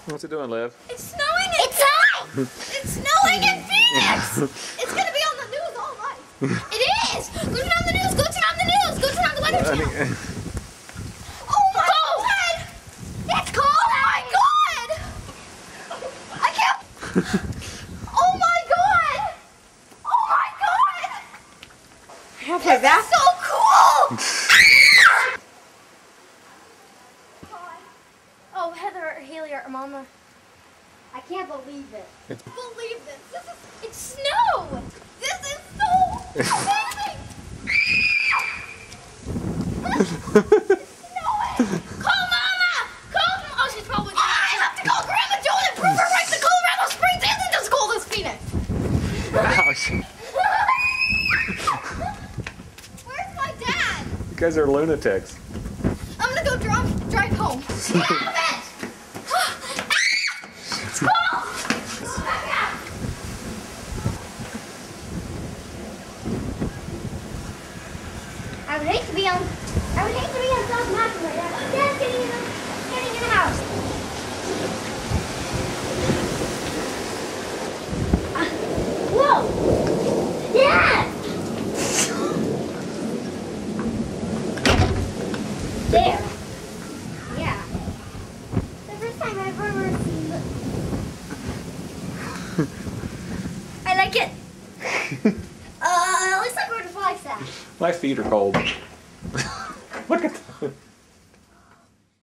What's it doing, Liv? It's snowing in It's snowing in Phoenix! It's gonna be on the news all night. It is! Go turn on the news! Go turn on the news! Go turn on the weather channel! Oh my god! It's cold! Oh my god! I can't... Oh my god! Oh my god! Have my back. So cool! Oh, Heather or Haley or Mama. I can't believe it. Believe this. It's snow! This is so amazing! It's snowing! Call Mama! Call Mama! Oh, she's probably I have to call Grandma Joan and prove her right. The Colorado Springs isn't as cold as Phoenix. Ouch. Where's my dad? You guys are lunatics. I'm gonna go drive home. Stop it! It's cold! I would hate to be on South Mountain right now. Dad's getting in the house. Whoa! Dad! There. Yeah. The first time I've ever seen it. I like it. At least I go to Flagstaff. My feet are cold.